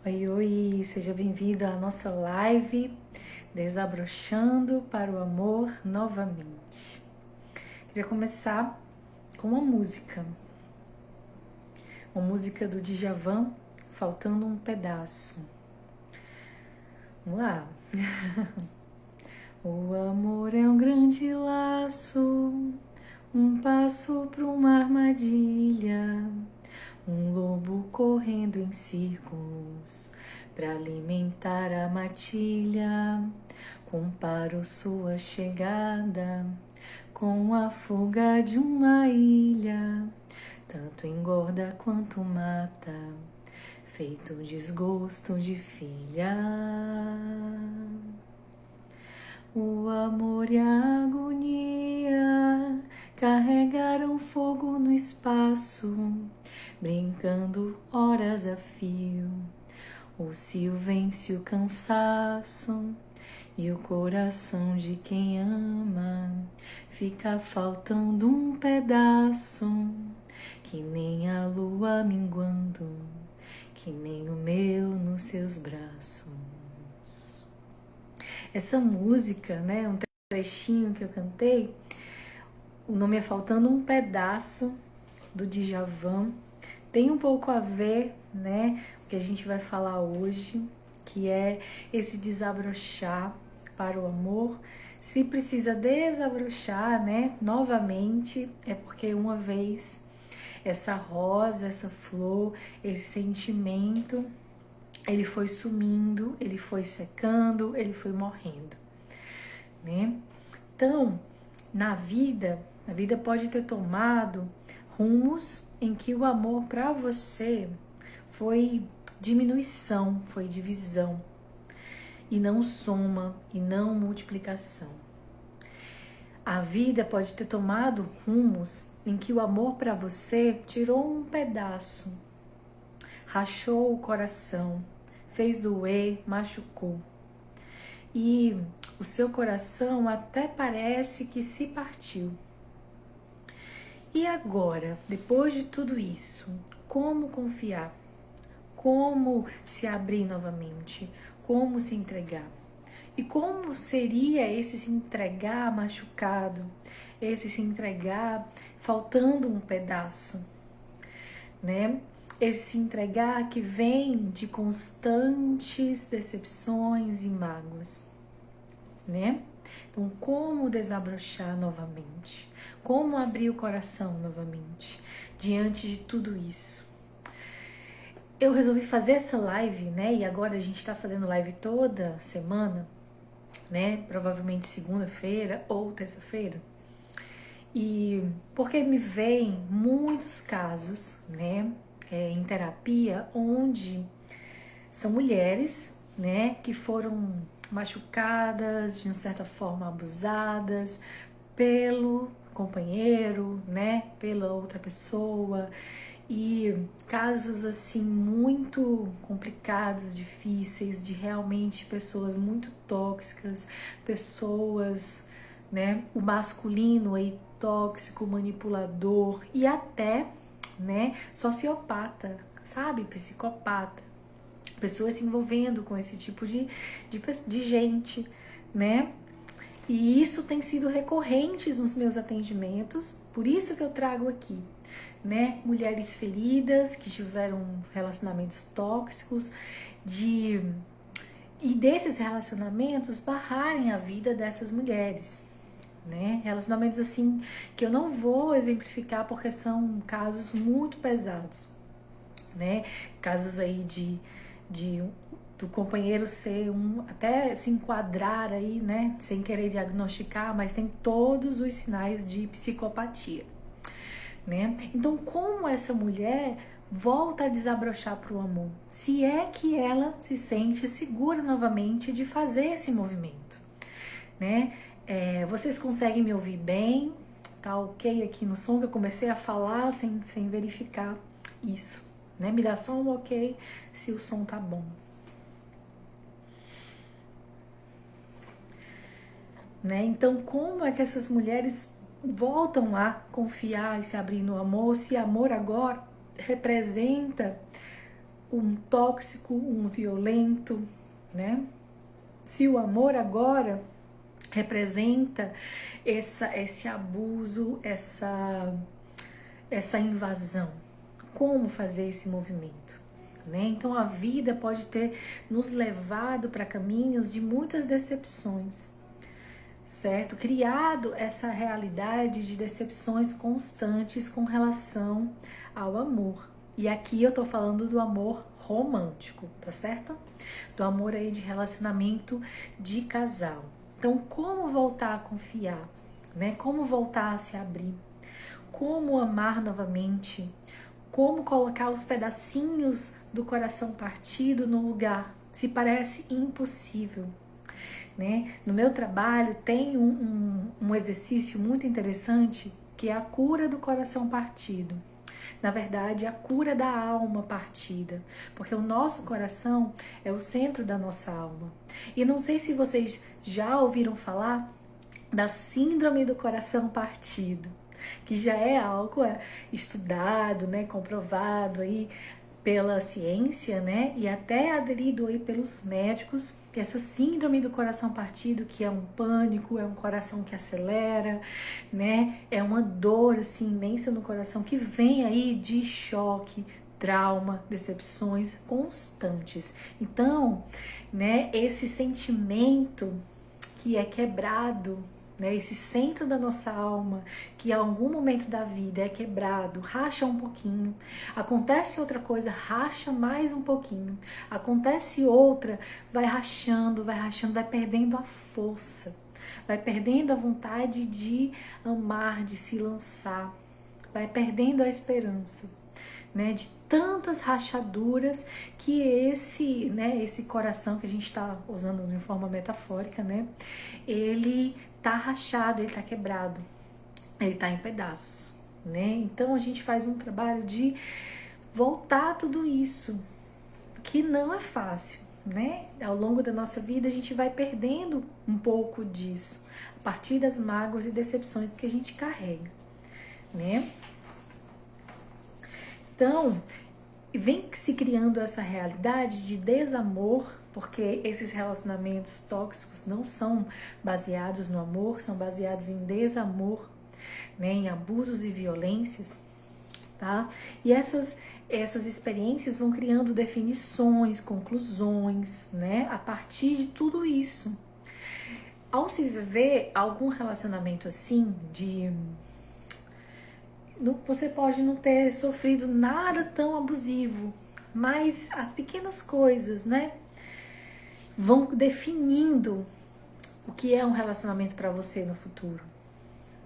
Oi, oi, seja bem-vindo à nossa live Desabrochando para o Amor novamente. Queria começar com uma música do Djavan, Faltando um Pedaço. Vamos lá. O amor é um grande laço, um passo para uma armadilha, um lobo correndo em círculos para alimentar a matilha. Comparo sua chegada com a fuga de uma ilha, tanto engorda quanto mata, feito desgosto de filha. O amor e a agonia carregaram fogo no espaço, brincando horas a fio. O cio vence o cansaço e o coração de quem ama fica faltando um pedaço, que nem a lua minguando, que nem o meu nos seus braços. Essa música, né, um trechinho que eu cantei, o nome é Faltando um Pedaço, do Djavan. Tem um pouco a ver, né, o que a gente vai falar hoje, que é esse desabrochar para o amor. Se precisa desabrochar, né, novamente, é porque uma vez essa rosa, essa flor, esse sentimento, ele foi sumindo, ele foi secando, ele foi morrendo, né? Então, na vida pode ter tomado rumos em que o amor para você foi diminuição, foi divisão, e não soma, e não multiplicação. A vida pode ter tomado rumos em que o amor para você tirou um pedaço, rachou o coração, fez doer, machucou. E o seu coração até parece que se partiu. E agora, depois de tudo isso, como confiar? Como se abrir novamente? Como se entregar? E como seria esse se entregar machucado? Esse se entregar faltando um pedaço, né? Esse se entregar que vem de constantes decepções e mágoas, né? Então, como desabrochar novamente? Como abrir o coração novamente diante de tudo isso? Eu resolvi fazer essa live, né? E agora a gente tá fazendo live toda semana, né? Provavelmente segunda-feira ou terça-feira. E porque me vêm muitos casos, né? Em terapia, onde são mulheres, né? Que foram machucadas, de uma certa forma abusadas pelo companheiro, né? Pela outra pessoa. E casos assim muito complicados, difíceis, de realmente pessoas muito tóxicas, pessoas, né, o masculino aí tóxico, manipulador e até, né, sociopata, sabe, psicopata, pessoas se envolvendo com esse tipo de gente, né? E isso tem sido recorrente nos meus atendimentos, por isso que eu trago aqui, né? Mulheres feridas que tiveram relacionamentos tóxicos, e desses relacionamentos barrarem a vida dessas mulheres, né? Relacionamentos assim que eu não vou exemplificar porque são casos muito pesados, né? Casos aí do companheiro ser até se enquadrar aí, né, sem querer diagnosticar, mas tem todos os sinais de psicopatia, né? Então, como essa mulher volta a desabrochar para o amor? Se é que ela se sente segura novamente de fazer esse movimento, né? Vocês conseguem me ouvir bem? Tá ok aqui no som que eu comecei a falar sem verificar isso, né? Me dá só um ok se o som tá bom. Né? Então, como é que essas mulheres voltam a confiar e se abrir no amor, se amor agora representa um tóxico, um violento, né? Se o amor agora representa esse abuso, essa invasão, como fazer esse movimento? Né? Então a vida pode ter nos levado para caminhos de muitas decepções, certo? Criado essa realidade de decepções constantes com relação ao amor. E aqui eu tô falando do amor romântico, tá certo? Do amor aí de relacionamento de casal. Então, como voltar a confiar, né? Como voltar a se abrir? Como amar novamente? Como colocar os pedacinhos do coração partido no lugar? Se parece impossível. Né? No meu trabalho tem um exercício muito interessante que é a cura do coração partido. Na verdade, a cura da alma partida, porque o nosso coração é o centro da nossa alma. E não sei se vocês já ouviram falar da síndrome do coração partido, que já é algo estudado, né, comprovado aí pela ciência, né, e até aderido aí pelos médicos, que essa síndrome do coração partido, que é um pânico, é um coração que acelera, né, é uma dor assim imensa no coração que vem aí de choque, trauma, decepções constantes. Então, né, esse sentimento que é quebrado, né, esse centro da nossa alma, que em algum momento da vida é quebrado, racha um pouquinho, acontece outra coisa, racha mais um pouquinho, acontece outra, vai rachando, vai perdendo a força, vai perdendo a vontade de amar, de se lançar, vai perdendo a esperança, né, de tantas rachaduras que esse coração que a gente está usando de forma metafórica, né, ele tá rachado, ele tá quebrado, ele tá em pedaços, né? Então a gente faz um trabalho de voltar tudo isso, que não é fácil, né? Ao longo da nossa vida a gente vai perdendo um pouco disso, a partir das mágoas e decepções que a gente carrega, né? Então, vem se criando essa realidade de desamor, porque esses relacionamentos tóxicos não são baseados no amor, são baseados em desamor, né, em abusos e violências, tá? E essas experiências vão criando definições, conclusões, né, a partir de tudo isso. Ao se viver algum relacionamento assim, você pode não ter sofrido nada tão abusivo, mas as pequenas coisas, né, vão definindo o que é um relacionamento para você no futuro.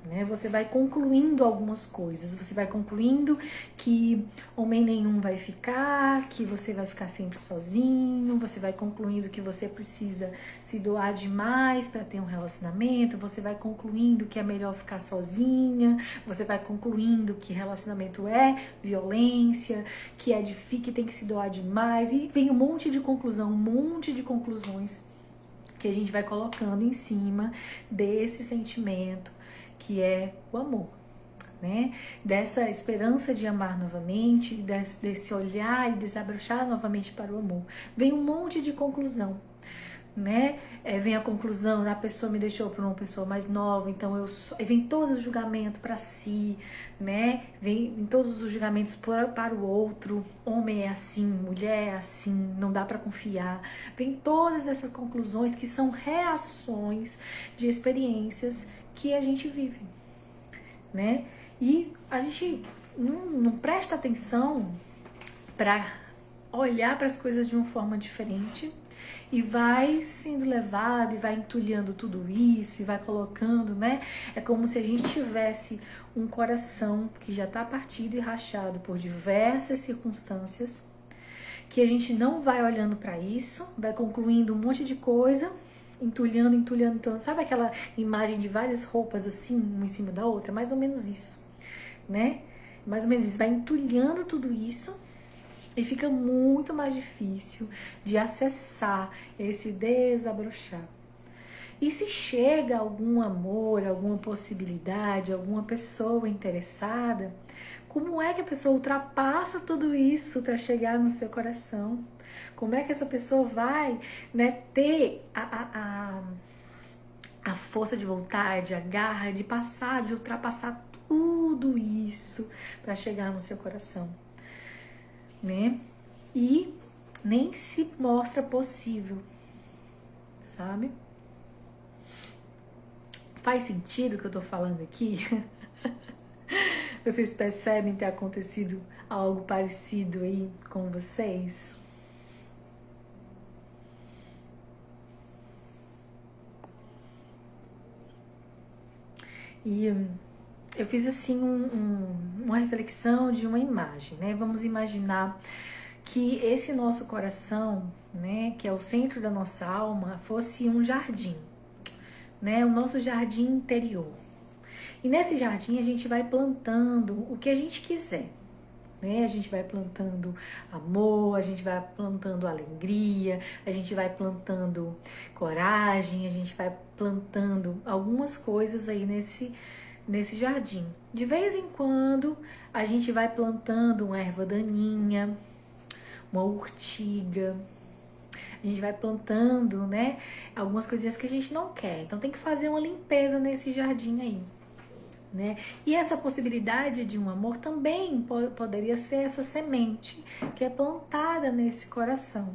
Né? Você vai concluindo algumas coisas, você vai concluindo que homem nenhum vai ficar, que você vai ficar sempre sozinho, você vai concluindo que você precisa se doar demais para ter um relacionamento, você vai concluindo que é melhor ficar sozinha, você vai concluindo que relacionamento é violência, que é difícil, que tem que se doar demais, e vem um monte de conclusão, um monte de conclusões que a gente vai colocando em cima desse sentimento que é o amor, né? Dessa esperança de amar novamente, desse olhar e desabrochar novamente para o amor. Vem um monte de conclusão, né? Vem a conclusão, a pessoa me deixou por uma pessoa mais nova, então vem todos os julgamentos para si, né? Vem todos os julgamentos para o outro, homem é assim, mulher é assim, não dá para confiar. Vem todas essas conclusões que são reações de experiências que a gente vive, né? E a gente não presta atenção para olhar para as coisas de uma forma diferente e vai sendo levado e vai entulhando tudo isso e vai colocando, né? É como se a gente tivesse um coração que já está partido e rachado por diversas circunstâncias, que a gente não vai olhando para isso, vai concluindo um monte de coisa, entulhando, entulhando. Sabe aquela imagem de várias roupas assim, uma em cima da outra? Mais ou menos isso, né? Mais ou menos isso. Vai entulhando tudo isso e fica muito mais difícil de acessar esse desabrochar. E se chega algum amor, alguma possibilidade, alguma pessoa interessada, Como é que a pessoa ultrapassa tudo isso para chegar no seu coração? Como é que essa pessoa vai, né, ter a força de vontade, a garra de passar, de ultrapassar tudo isso para chegar no seu coração, né? E nem se mostra possível, sabe? Faz sentido o que eu tô falando aqui? Vocês percebem ter acontecido algo parecido aí com vocês? E eu fiz assim uma reflexão de uma imagem, né? Vamos imaginar que esse nosso coração, né, que é o centro da nossa alma, fosse um jardim, né? O nosso jardim interior. E nesse jardim a gente vai plantando o que a gente quiser, né? A gente vai plantando amor, a gente vai plantando alegria, a gente vai plantando coragem, a gente vai plantando algumas coisas aí nesse jardim. De vez em quando a gente vai plantando uma erva daninha, uma urtiga, a gente vai plantando, né, algumas coisinhas que a gente não quer. Então tem que fazer uma limpeza nesse jardim aí, né? E essa possibilidade de um amor também poderia ser essa semente que é plantada nesse coração,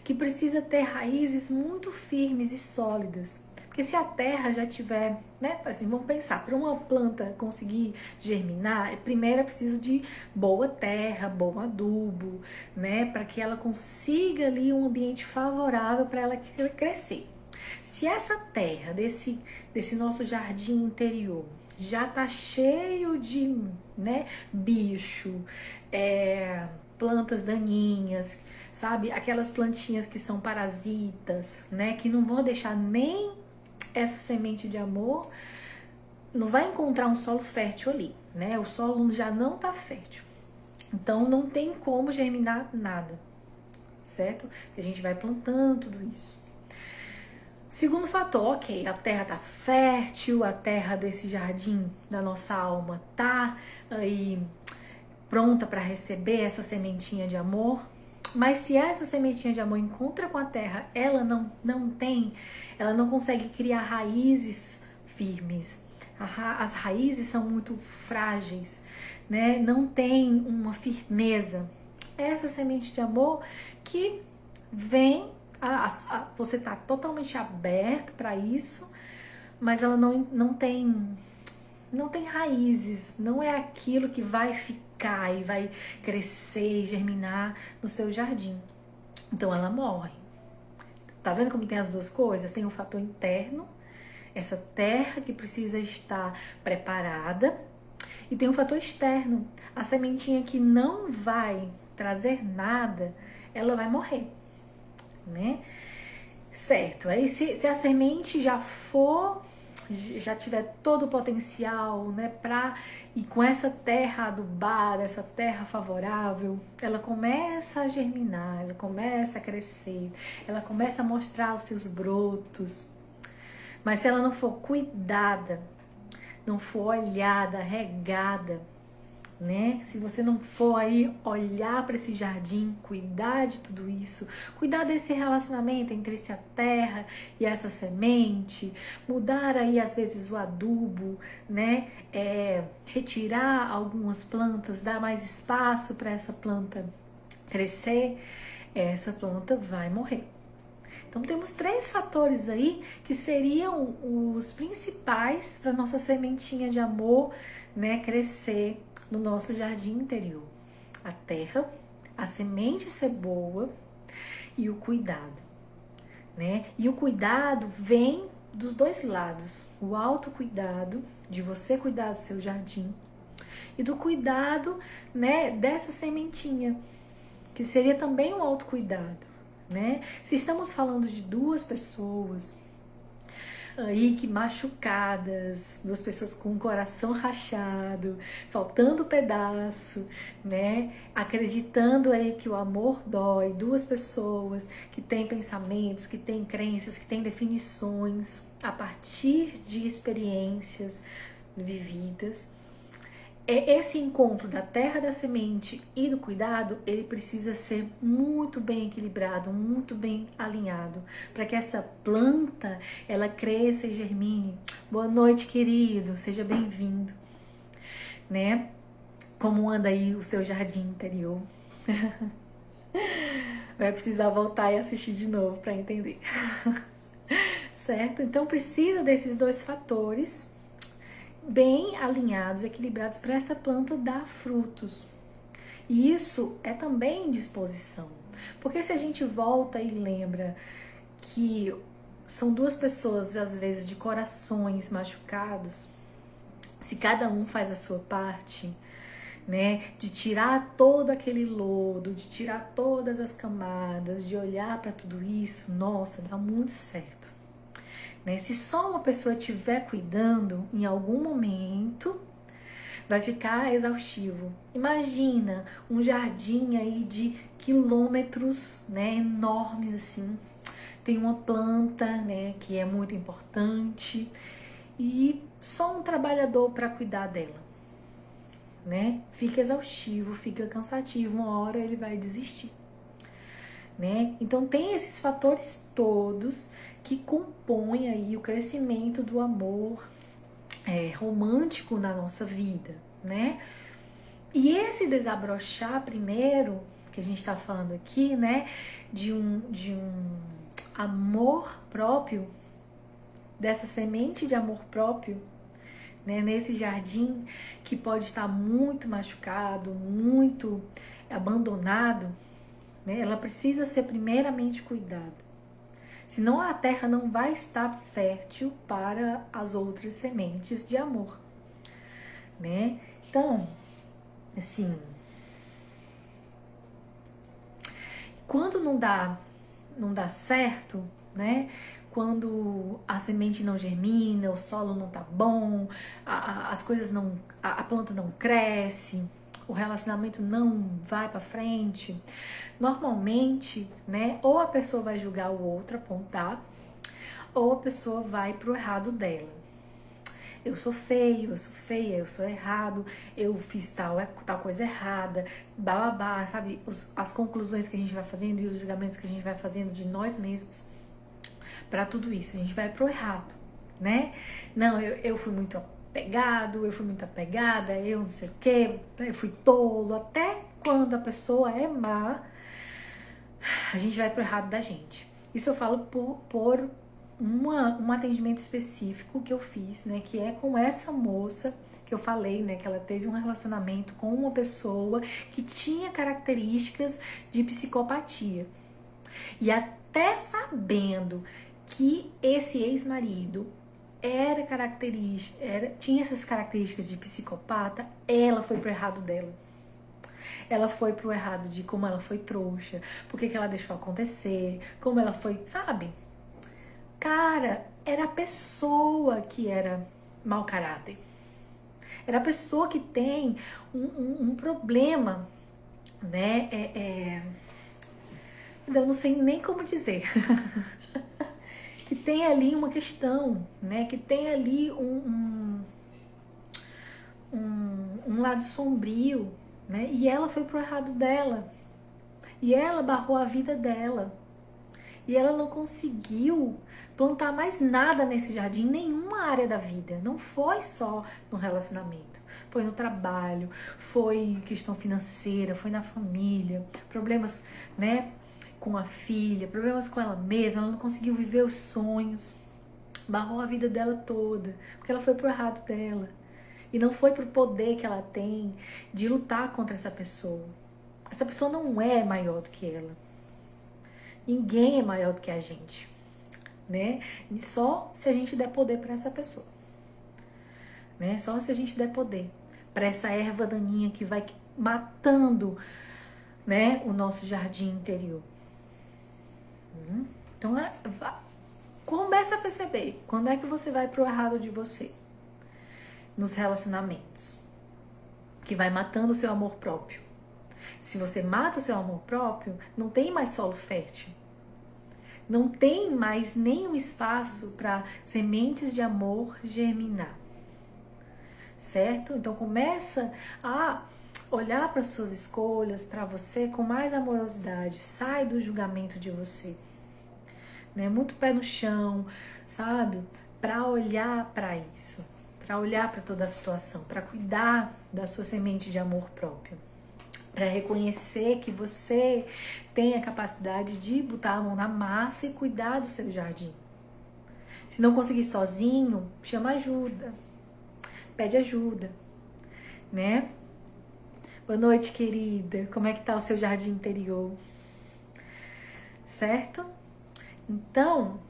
que precisa ter raízes muito firmes e sólidas. Porque se a terra já tiver, né, assim, vamos pensar, para uma planta conseguir germinar, primeiro é preciso de boa terra, bom adubo, né, para que ela consiga ali um ambiente favorável para ela crescer. Se essa terra desse nosso jardim interior já tá cheio de, né, bicho, plantas daninhas, sabe? Aquelas plantinhas que são parasitas, né? Que não vão deixar nem essa semente de amor, não vai encontrar um solo fértil ali, né? O solo já não tá fértil. Então não tem como germinar nada, certo? A gente vai plantando tudo isso. Segundo fator, ok, a terra tá fértil, a terra desse jardim da nossa alma tá aí pronta para receber essa sementinha de amor. Mas se essa sementinha de amor encontra com a terra, ela ela não consegue criar raízes firmes. As raízes são muito frágeis, né? Não tem uma firmeza. Essa semente de amor que vem, você está totalmente aberto para isso, mas ela não tem raízes, não é aquilo que vai ficar e vai crescer e germinar no seu jardim. Então ela morre. Tá vendo como tem as duas coisas? Tem o fator interno, essa terra que precisa estar preparada, e tem o fator externo, a sementinha que não vai trazer nada, ela vai morrer, né? Certo, aí se a semente já tiver todo o potencial, né, e com essa terra adubada, essa terra favorável, ela começa a germinar, ela começa a crescer, ela começa a mostrar os seus brotos. Mas se ela não for cuidada, não for olhada, regada, né? Se você não for aí olhar para esse jardim, cuidar de tudo isso, cuidar desse relacionamento entre essa terra e essa semente, mudar aí às vezes o adubo, né? Retirar algumas plantas, dar mais espaço para essa planta crescer, essa planta vai morrer. Então temos 3 fatores aí que seriam os principais para nossa sementinha de amor, né, crescer no nosso jardim interior: a terra, a semente ser boa e o cuidado, né? E o cuidado vem dos dois lados: o autocuidado, de você cuidar do seu jardim, e do cuidado, né, dessa sementinha, que seria também um autocuidado, né? Se estamos falando de 2 pessoas aí que machucadas, 2 pessoas com o coração rachado, faltando pedaço, né? Acreditando aí que o amor dói, 2 pessoas que têm pensamentos, que têm crenças, que têm definições a partir de experiências vividas. esse encontro da terra, da semente e do cuidado, ele precisa ser muito bem equilibrado, muito bem alinhado, para que essa planta, ela cresça e germine. Boa noite, querido, seja bem-vindo, né? Como anda aí o seu jardim interior? Vai precisar voltar e assistir de novo para entender. Certo? Então precisa desses dois fatores bem alinhados, equilibrados para essa planta dar frutos. E isso é também disposição. Porque se a gente volta e lembra que são duas pessoas, às vezes, de corações machucados, se cada um faz a sua parte, né, de tirar todo aquele lodo, de tirar todas as camadas, de olhar para tudo isso, nossa, dá muito certo. Né? Se só uma pessoa estiver cuidando, em algum momento vai ficar exaustivo. Imagina um jardim aí de quilômetros, né, enormes assim. Tem uma planta, né, que é muito importante e só um trabalhador para cuidar dela, né? Fica exaustivo, fica cansativo, uma hora ele vai desistir, né? Então tem esses fatores todos que compõem aí o crescimento do amor romântico na nossa vida, né? E esse desabrochar primeiro, que a gente está falando aqui, né, de um amor próprio, dessa semente de amor próprio, né, nesse jardim que pode estar muito machucado, muito abandonado, né, ela precisa ser primeiramente cuidada. Senão a terra não vai estar fértil para as outras sementes de amor, né? Então, assim, quando não dá certo, né? Quando a semente não germina, o solo não tá bom, as coisas não, a planta não cresce, o relacionamento não vai para frente, normalmente, né, ou a pessoa vai julgar o outro, apontar, ou a pessoa vai pro errado dela. Eu sou feio, eu sou feia, eu sou errado, eu fiz tal coisa errada, bababá, sabe? As conclusões que a gente vai fazendo e os julgamentos que a gente vai fazendo de nós mesmos. Para tudo isso, a gente vai pro errado, né? Não, eu fui muito apegado, eu fui muito apegada, eu não sei o quê, eu fui tolo. Até quando a pessoa é má, a gente vai pro errado da gente. Isso eu falo por um atendimento específico que eu fiz, né? Que é com essa moça que eu falei, né? Que ela teve um relacionamento com uma pessoa que tinha características de psicopatia. E até sabendo que esse ex-marido tinha essas características de psicopata, ela foi pro errado dela. Ela foi pro errado de como ela foi trouxa, por que ela deixou acontecer, como ela foi, sabe? Cara, era a pessoa que era mau caráter. Era a pessoa que tem um problema, né? Eu não sei nem como dizer. Que tem ali uma questão, né? Que tem ali um lado sombrio, né? E ela foi pro errado dela. E ela barrou a vida dela. E ela não conseguiu plantar mais nada nesse jardim, em nenhuma área da vida. Não foi só no relacionamento. Foi no trabalho, foi questão financeira, foi na família, problemas, né, com a filha, problemas com ela mesma, ela não conseguiu viver os sonhos. Barrou a vida dela toda, porque ela foi pro errado dela. E não foi pro poder que ela tem de lutar contra essa pessoa. Essa pessoa não é maior do que ela. Ninguém é maior do que a gente, né? Só se a gente der poder para essa pessoa, né? Só se a gente der poder para essa erva daninha que vai matando, né, o nosso jardim interior. Então, começa a perceber quando é que você vai pro errado de você nos relacionamentos, que vai matando o seu amor próprio. Se você mata o seu amor próprio, não tem mais solo fértil. Não tem mais nenhum espaço para sementes de amor germinar. certo? Então começa a olhar para suas escolhas, para você com mais amorosidade, sai do julgamento de você, né? Muito pé no chão, sabe? Para olhar para isso, para olhar para toda a situação, para cuidar da sua semente de amor próprio, para reconhecer que você tem a capacidade de botar a mão na massa e cuidar do seu jardim. Se não conseguir sozinho, chama ajuda, pede ajuda, né? Boa noite, querida. Como é que tá o seu jardim interior? Certo? Então,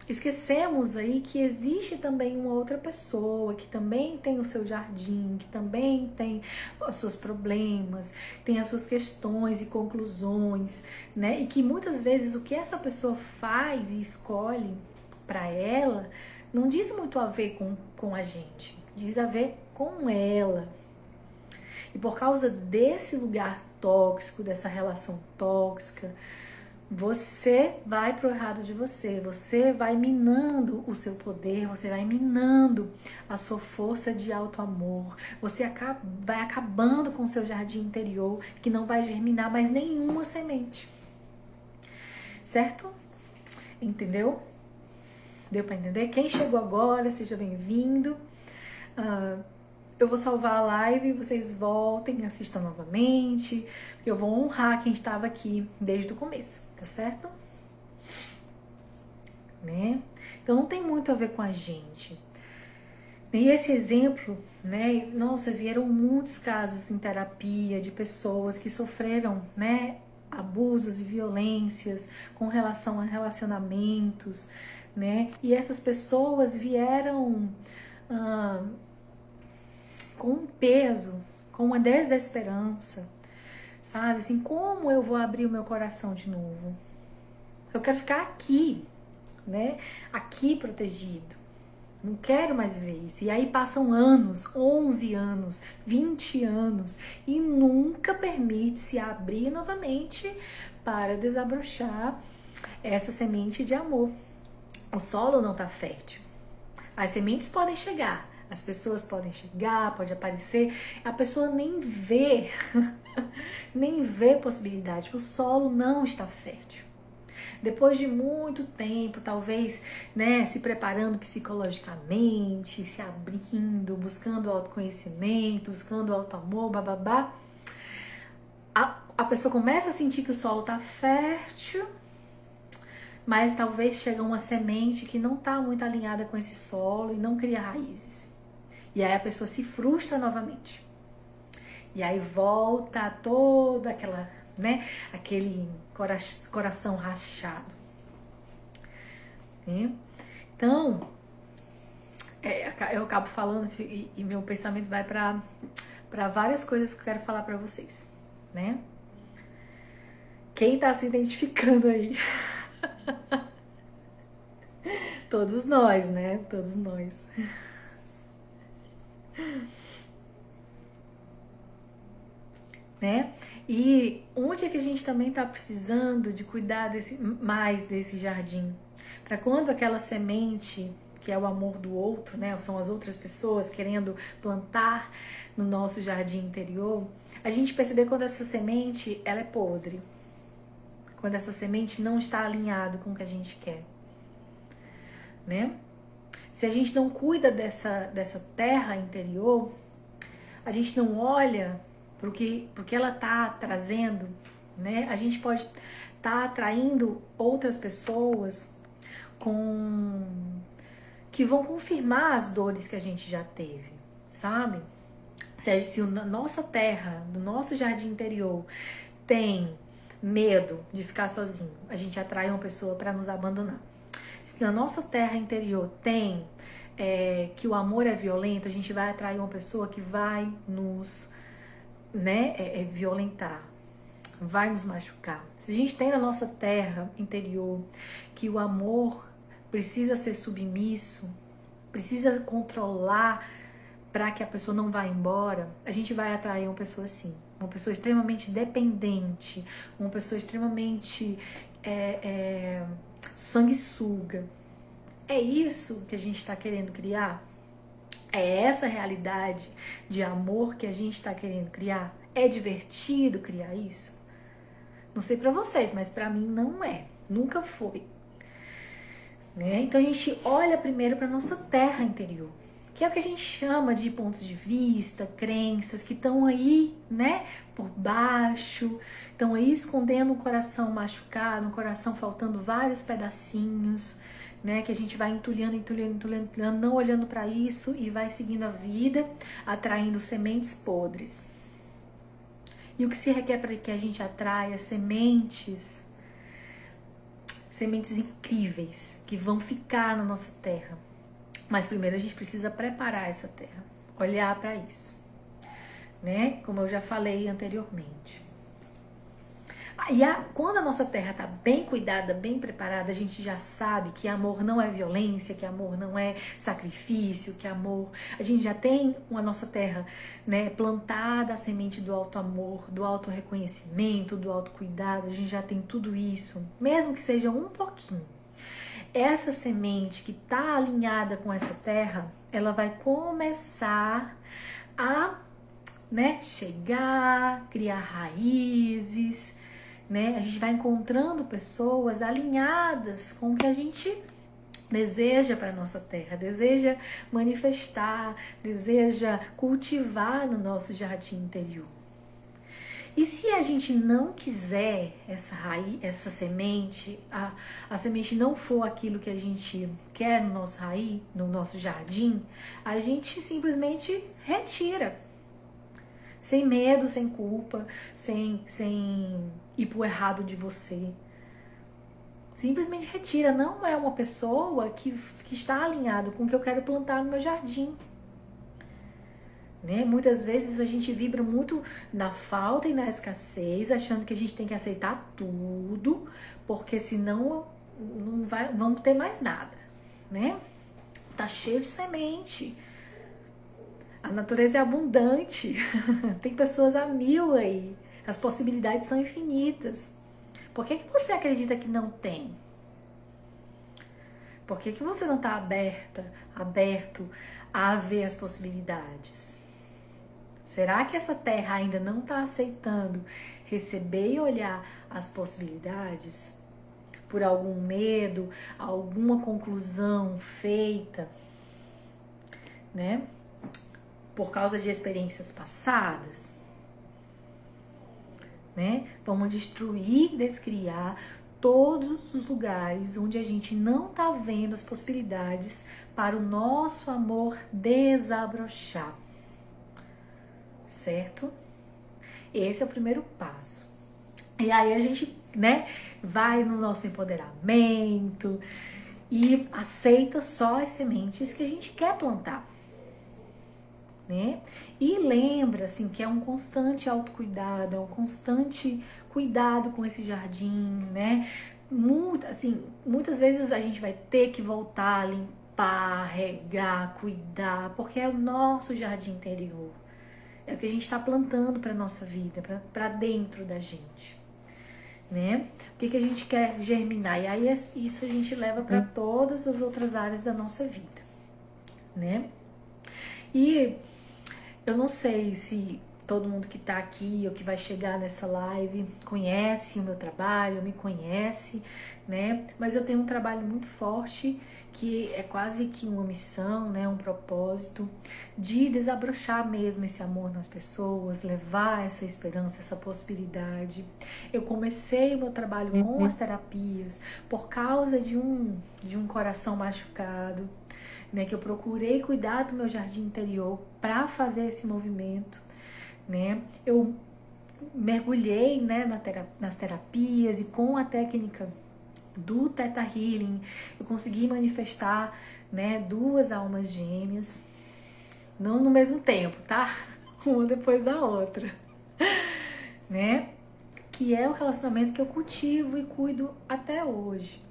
esquecemos aí que existe também uma outra pessoa que também tem o seu jardim, que também tem os seus problemas, tem as suas questões e conclusões, né? E que muitas vezes o que essa pessoa faz e escolhe para ela não diz muito a ver com a gente, diz a ver com ela. E por causa desse lugar tóxico, dessa relação tóxica, você vai pro errado de você, você vai minando o seu poder, você vai minando a sua força de auto-amor, você vai acabando com o seu jardim interior, que não vai germinar mais nenhuma semente. Certo? Entendeu? Deu para entender? Quem chegou agora, seja bem-vindo. Eu vou salvar a live, vocês voltem, assistam novamente, porque eu vou honrar quem estava aqui desde o começo, tá certo? Né? Então não tem muito a ver com a gente. E esse exemplo, né? Nossa, vieram muitos casos em terapia de pessoas que sofreram, né, abusos e violências com relação a relacionamentos, né? E essas pessoas vieram com um peso, com uma desesperança, sabe? Assim, como eu vou abrir o meu coração de novo? Eu quero ficar aqui, né? Aqui protegido. Não quero mais ver isso. E aí passam anos, 11 anos, 20 anos, e nunca permite se abrir novamente para desabrochar essa semente de amor. O solo não está fértil. As sementes podem chegar, as pessoas podem chegar, pode aparecer, a pessoa nem vê, nem vê possibilidade, o solo não está fértil. Depois de muito tempo, talvez, né, se preparando psicologicamente, se abrindo, buscando autoconhecimento, buscando autoamor, bababá, a pessoa começa a sentir que o solo está fértil, mas talvez chega uma semente que não está muito alinhada com esse solo e não cria raízes. E aí a pessoa se frustra novamente. E aí volta toda aquela, né, aquele coração rachado. Então, eu acabo falando e meu pensamento vai para várias coisas que eu quero falar para vocês, né? Quem tá se identificando aí? Todos nós, né? Todos nós. Né? E onde é que a gente também está precisando de cuidar mais desse jardim? Para quando aquela semente, que é o amor do outro, né? São as outras pessoas querendo plantar no nosso jardim interior, a gente perceber quando essa semente ela é podre. Quando essa semente não está alinhada com o que a gente quer. Né? Se a gente não cuida dessa terra interior, a gente não olha porque ela está trazendo, né? A gente pode estar atraindo outras pessoas que vão confirmar as dores que a gente já teve, sabe? Se a nossa terra, do nosso jardim interior, tem medo de ficar sozinho, a gente atrai uma pessoa para nos abandonar. Se na nossa terra interior tem que o amor é violento, a gente vai atrair uma pessoa que vai nos, né, violentar, vai nos machucar. Se a gente tem na nossa terra interior que o amor precisa ser submisso, precisa controlar para que a pessoa não vá embora, a gente vai atrair uma pessoa assim, uma pessoa extremamente dependente, uma pessoa extremamente sanguessuga. É isso que a gente está querendo criar? É essa realidade de amor que a gente está querendo criar? É divertido criar isso? Não sei para vocês, mas para mim não é. Nunca foi. Né? Então a gente olha primeiro para nossa terra interior, que é o que a gente chama de pontos de vista, crenças que estão aí, né, por baixo, estão aí escondendo um coração machucado, um coração faltando vários pedacinhos, né, que a gente vai entulhando, não olhando para isso e vai seguindo a vida, atraindo sementes podres. E o que se requer para que a gente atraia sementes incríveis que vão ficar na nossa terra. Mas primeiro a gente precisa preparar essa terra, olhar para isso, né? Como eu já falei anteriormente. E quando a nossa terra está bem cuidada, bem preparada, a gente já sabe que amor não é violência, que amor não é sacrifício, que amor... A gente já tem a nossa terra, né, plantada a semente do alto amor, do alto reconhecimento, do alto cuidado, a gente já tem tudo isso, mesmo que seja um pouquinho. Essa semente que está alinhada com essa terra, ela vai começar a, né, chegar, criar raízes, né? A gente vai encontrando pessoas alinhadas com o que a gente deseja para a nossa terra, deseja manifestar, deseja cultivar no nosso jardim interior. E se a gente não quiser essa raiz, essa semente, a semente não for aquilo que a gente quer no nosso raiz, no nosso jardim, a gente simplesmente retira. Sem medo, sem culpa, sem ir pro errado de você. Simplesmente retira. Não é uma pessoa que está alinhado com o que eu quero plantar no meu jardim. Né? Muitas vezes a gente vibra muito na falta e na escassez, achando que a gente tem que aceitar tudo, porque senão vamos ter mais nada, né? Tá cheio de semente. A natureza é abundante. Tem pessoas a mil aí. As possibilidades são infinitas. Por que você acredita que não tem? Por que você não está aberto a ver as possibilidades? Será que essa terra ainda não está aceitando receber e olhar as possibilidades? Por algum medo, alguma conclusão feita, né? Por causa de experiências passadas, né? Vamos destruir, descriar todos os lugares onde a gente não está vendo as possibilidades para o nosso amor desabrochar. Certo? Esse é o primeiro passo. E aí a gente, né, vai no nosso empoderamento e aceita só as sementes que a gente quer plantar. Né? E lembra assim, que é um constante autocuidado, é um constante cuidado com esse jardim, né? Muitas vezes a gente vai ter que voltar, limpar, regar, cuidar, porque é o nosso jardim interior. É o que a gente está plantando para nossa vida, para dentro da gente. Né? O que a gente quer germinar? E aí isso a gente leva para todas as outras áreas da nossa vida. Né? E eu não sei se todo mundo que está aqui ou que vai chegar nessa live conhece o meu trabalho, me conhece, né? Mas eu tenho um trabalho muito forte que é quase que uma missão, né? Um propósito de desabrochar mesmo esse amor nas pessoas, levar essa esperança, essa possibilidade. Eu comecei o meu trabalho com as terapias por causa de um coração machucado, né, que eu procurei cuidar do meu jardim interior para fazer esse movimento, né? Eu mergulhei, né, nas terapias e com a técnica do Theta Healing eu consegui manifestar, né, 2 almas gêmeas, não no mesmo tempo, tá? Uma depois da outra, né? Que é o relacionamento que eu cultivo e cuido até hoje.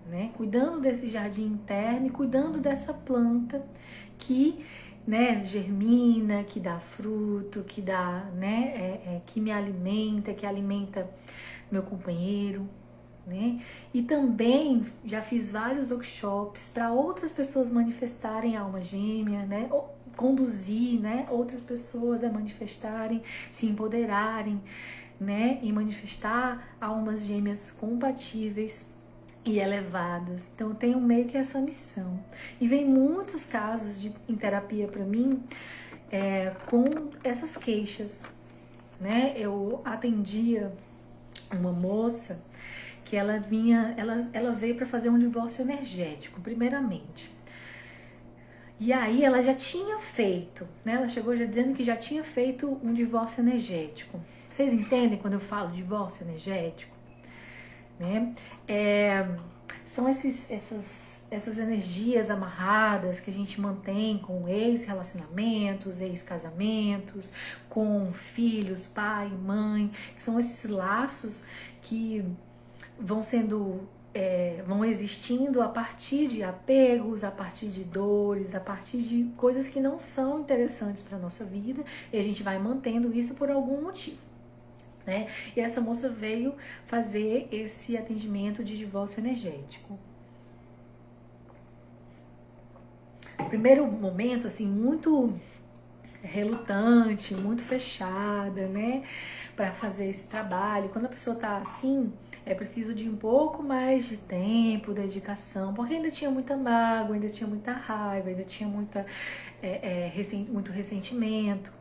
Né? Cuidando desse jardim interno e cuidando dessa planta que, né, germina, que dá fruto, que dá, né, que me alimenta, que alimenta meu companheiro, né? E também já fiz vários workshops para outras pessoas manifestarem a alma gêmea, né? Ou conduzir, né, outras pessoas a manifestarem, se empoderarem, né, e manifestar almas gêmeas compatíveis e elevadas. Então eu tenho meio que essa missão. E vem muitos casos em terapia para mim com essas queixas, né? Eu atendia uma moça que ela veio para fazer um divórcio energético, primeiramente. E aí ela já tinha feito, né? Ela chegou já dizendo que já tinha feito um divórcio energético. Vocês entendem quando eu falo divórcio energético? Né? São essas energias amarradas que a gente mantém com ex-relacionamentos, ex-casamentos, com filhos, pai, mãe, que são esses laços que vão existindo a partir de apegos, a partir de dores, a partir de coisas que não são interessantes para a nossa vida, e a gente vai mantendo isso por algum motivo, né? E essa moça veio fazer esse atendimento de divórcio energético. Primeiro momento, assim, muito relutante, muito fechada, né, para fazer esse trabalho. Quando a pessoa tá assim, é preciso de um pouco mais de tempo, dedicação, porque ainda tinha muita mágoa, ainda tinha muita raiva, ainda tinha muito ressentimento.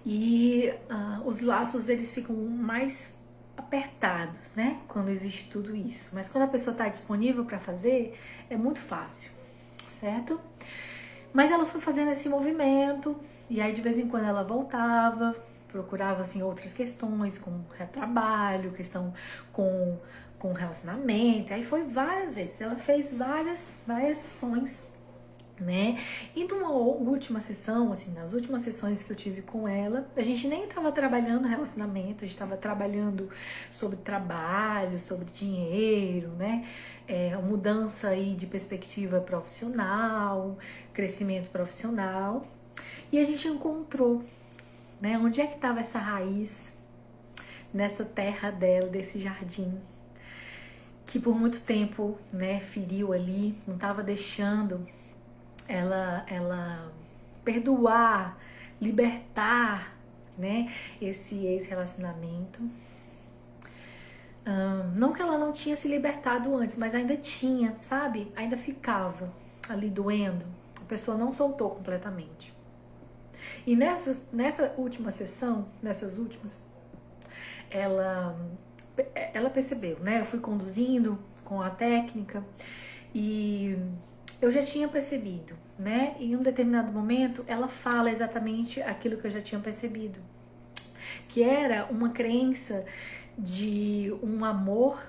E os laços, eles ficam mais apertados, né, quando existe tudo isso. Mas quando a pessoa está disponível para fazer, é muito fácil, certo? Mas ela foi fazendo esse movimento, e aí de vez em quando ela voltava, procurava assim outras questões, com retrabalho, questão com relacionamento. Aí foi várias vezes, ela fez várias sessões, né? E numa última sessão, assim, nas últimas sessões que eu tive com ela, a gente nem estava trabalhando relacionamento, a gente estava trabalhando sobre trabalho, sobre dinheiro, né? Mudança aí de perspectiva profissional, crescimento profissional. E a gente encontrou, né? Onde é que estava essa raiz nessa terra dela, desse jardim, que por muito tempo, né, feriu ali, não estava deixando ela perdoar, libertar, né, esse ex-relacionamento. Não que ela não tinha se libertado antes, mas ainda tinha, sabe? Ainda ficava ali doendo. A pessoa não soltou completamente. E nessa última sessão, ela percebeu, né? Eu fui conduzindo com a técnica e eu já tinha percebido, né? Em um determinado momento, ela fala exatamente aquilo que eu já tinha percebido, que era uma crença de um amor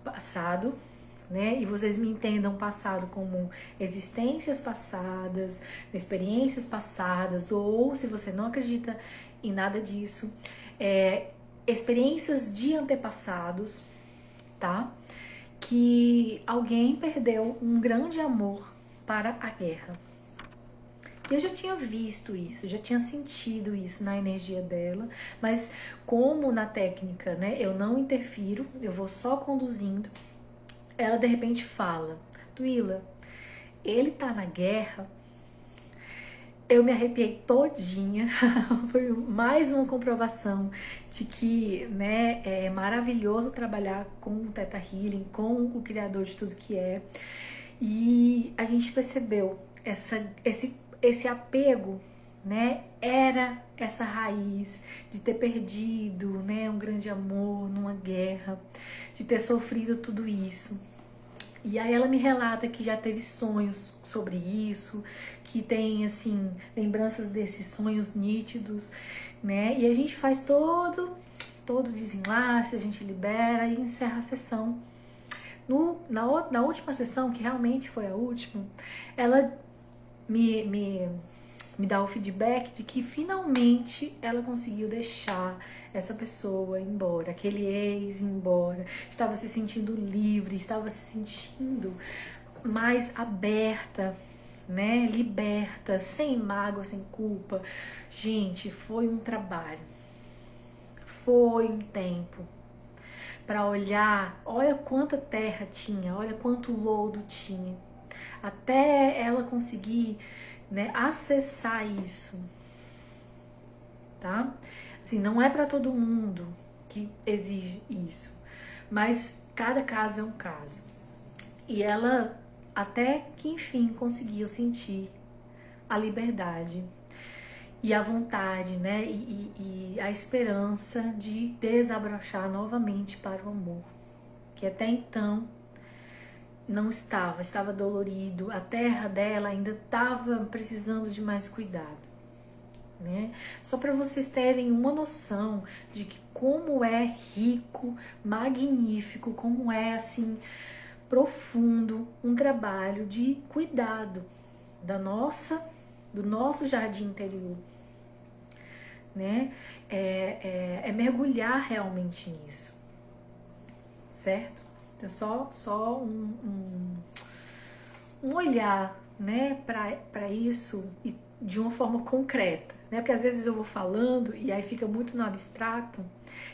passado, né? E vocês me entendam passado como existências passadas, experiências passadas, ou se você não acredita em nada disso, experiências de antepassados, tá? Que alguém perdeu um grande amor para a guerra. Eu já tinha visto isso, já tinha sentido isso na energia dela, mas como na técnica, né, eu não interfiro, eu vou só conduzindo, ela de repente fala: Tuila, ele tá na guerra. Eu me arrepiei todinha. Foi mais uma comprovação de que, né, é maravilhoso trabalhar com o Theta Healing, com o Criador de tudo que é. E a gente percebeu esse apego, né, era essa raiz de ter perdido, né, um grande amor numa guerra, de ter sofrido tudo isso. E aí ela me relata que já teve sonhos sobre isso, que tem, assim, lembranças desses sonhos nítidos, né? E a gente faz todo desenlace, a gente libera e encerra a sessão. Na última sessão, que realmente foi a última, ela me dá o feedback de que finalmente ela conseguiu deixar essa pessoa embora, aquele ex embora, estava se sentindo livre, estava se sentindo mais aberta, né, liberta, sem mágoa, sem culpa. Gente, foi um trabalho, foi um tempo para olhar, olha quanta terra tinha, olha quanto lodo tinha, até ela conseguir, né, acessar isso, tá? Assim, não é para todo mundo que exige isso, mas cada caso é um caso. E ela, até que enfim, conseguiu sentir a liberdade e a vontade, né, e a esperança de desabrochar novamente para o amor, que até então não estava dolorido, a terra dela ainda estava precisando de mais cuidado, né? Só para vocês terem uma noção de que como é rico, magnífico, como é assim profundo um trabalho de cuidado do nosso jardim interior, né? É mergulhar realmente nisso, certo? É só um olhar, né, para isso e de uma forma concreta, né? Porque às vezes eu vou falando e aí fica muito no abstrato,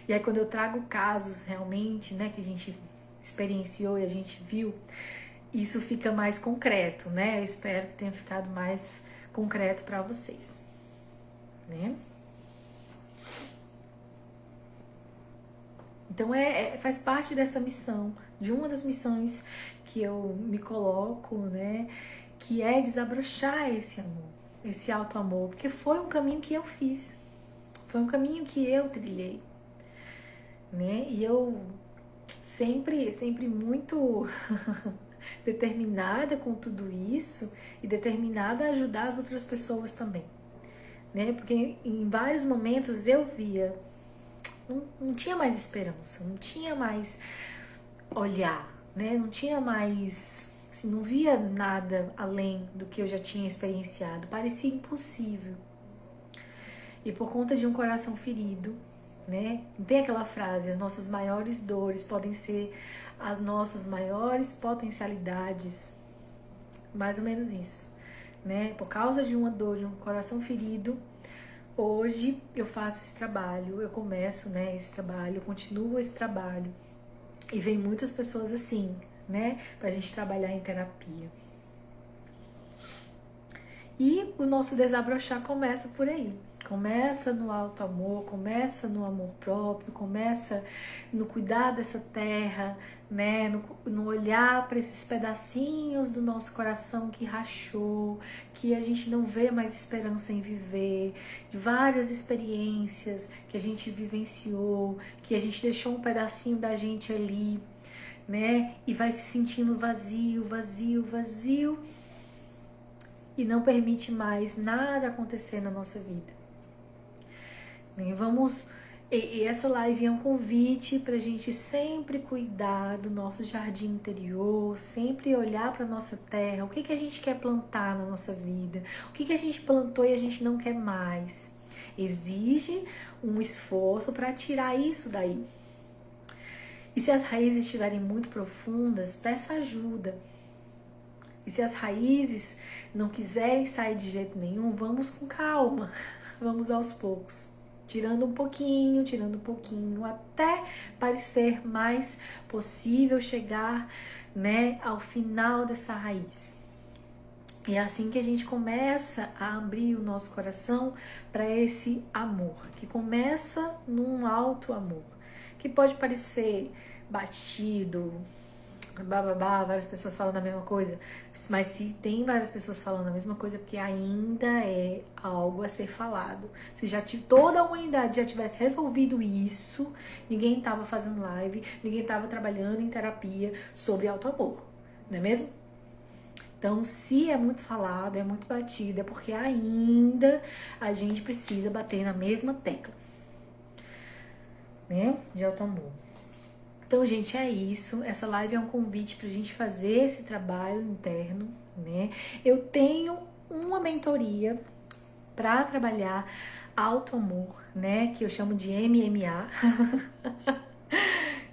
e aí quando eu trago casos realmente, né, que a gente experienciou e a gente viu, isso fica mais concreto, né? Eu espero que tenha ficado mais concreto para vocês, né? Então faz parte dessa missão, de uma das missões que eu me coloco, né? Que é desabrochar esse amor, esse alto amor, porque foi um caminho que eu fiz, foi um caminho que eu trilhei, né? E eu sempre muito determinada com tudo isso e determinada a ajudar as outras pessoas também, né? Porque em vários momentos eu via, não tinha mais esperança, não tinha mais olhar, né? Não tinha mais, assim, não via nada além do que eu já tinha experienciado, parecia impossível. E por conta de um coração ferido, né? Tem aquela frase, as nossas maiores dores podem ser as nossas maiores potencialidades, mais ou menos isso, né? Por causa de uma dor, de um coração ferido, hoje eu faço esse trabalho, eu começo, né, esse trabalho, eu continuo esse trabalho, e vem muitas pessoas assim, né, pra gente trabalhar em terapia. E o nosso desabrochar começa por aí. Começa no alto amor, começa no amor próprio, começa no cuidar dessa terra, né? No olhar para esses pedacinhos do nosso coração que rachou, que a gente não vê mais esperança em viver, de várias experiências que a gente vivenciou, que a gente deixou um pedacinho da gente ali, né? E vai se sentindo vazio, vazio, vazio, e não permite mais nada acontecer na nossa vida. E essa live é um convite para a gente sempre cuidar do nosso jardim interior, sempre olhar para a nossa terra, o que a gente quer plantar na nossa vida, o que a gente plantou e a gente não quer mais. Exige um esforço para tirar isso daí. E se as raízes estiverem muito profundas, peça ajuda. E se as raízes não quiserem sair de jeito nenhum, vamos com calma, vamos aos poucos. Tirando um pouquinho, até parecer mais possível chegar, né, ao final dessa raiz. E é assim que a gente começa a abrir o nosso coração para esse amor, que começa num alto amor, que pode parecer batido, bababá, várias pessoas falando a mesma coisa, mas se tem várias pessoas falando a mesma coisa, porque ainda é algo a ser falado. Se já toda a humanidade já tivesse resolvido isso, ninguém tava fazendo live, ninguém tava trabalhando em terapia sobre auto-amor, não é mesmo? Então, se é muito falado, é muito batido, é porque ainda a gente precisa bater na mesma tecla, né, de auto-amor. Então, gente, é isso. Essa live é um convite para a gente fazer esse trabalho interno, né? Eu tenho uma mentoria para trabalhar auto-amor, né? Que eu chamo de MMA,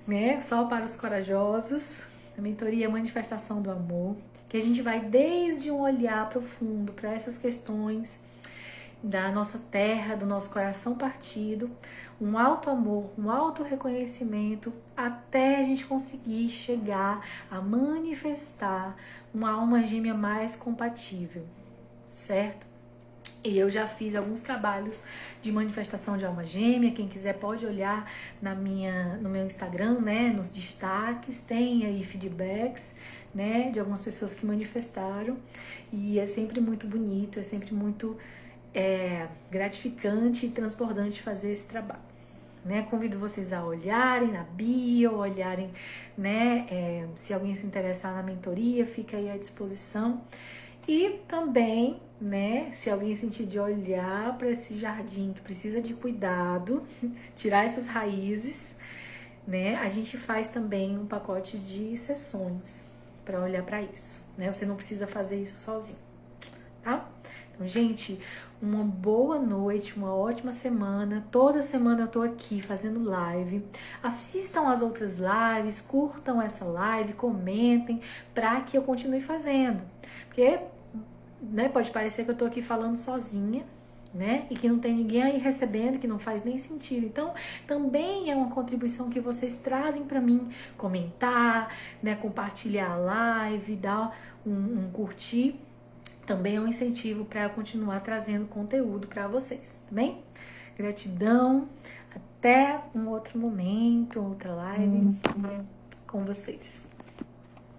né? Só para os corajosos. A mentoria é Manifestação do Amor, que a gente vai desde um olhar profundo para essas questões da nossa terra, do nosso coração partido, um alto amor, um alto reconhecimento, até a gente conseguir chegar a manifestar uma alma gêmea mais compatível, certo? E eu já fiz alguns trabalhos de manifestação de alma gêmea. Quem quiser pode olhar no meu Instagram, né? Nos destaques, tem aí feedbacks, né? De algumas pessoas que manifestaram. E é sempre muito bonito, é sempre muito gratificante e transbordante fazer esse trabalho. Né? Convido vocês a olharem na bio, olharem, né? Se alguém se interessar na mentoria, fica aí à disposição. E também, né, se alguém sentir de olhar para esse jardim que precisa de cuidado, tirar essas raízes, né, a gente faz também um pacote de sessões para olhar para isso, né? Você não precisa fazer isso sozinho, tá? Então, gente, uma boa noite, uma ótima semana. Toda semana eu tô aqui fazendo live. Assistam as outras lives, curtam essa live, comentem para que eu continue fazendo. Porque, né, pode parecer que eu tô aqui falando sozinha, né? E que não tem ninguém aí recebendo, que não faz nem sentido. Então, também é uma contribuição que vocês trazem para mim, comentar, né, compartilhar a live, dar um curtir. Também é um incentivo para eu continuar trazendo conteúdo para vocês, tá bem? Gratidão, até um outro momento, outra live com vocês.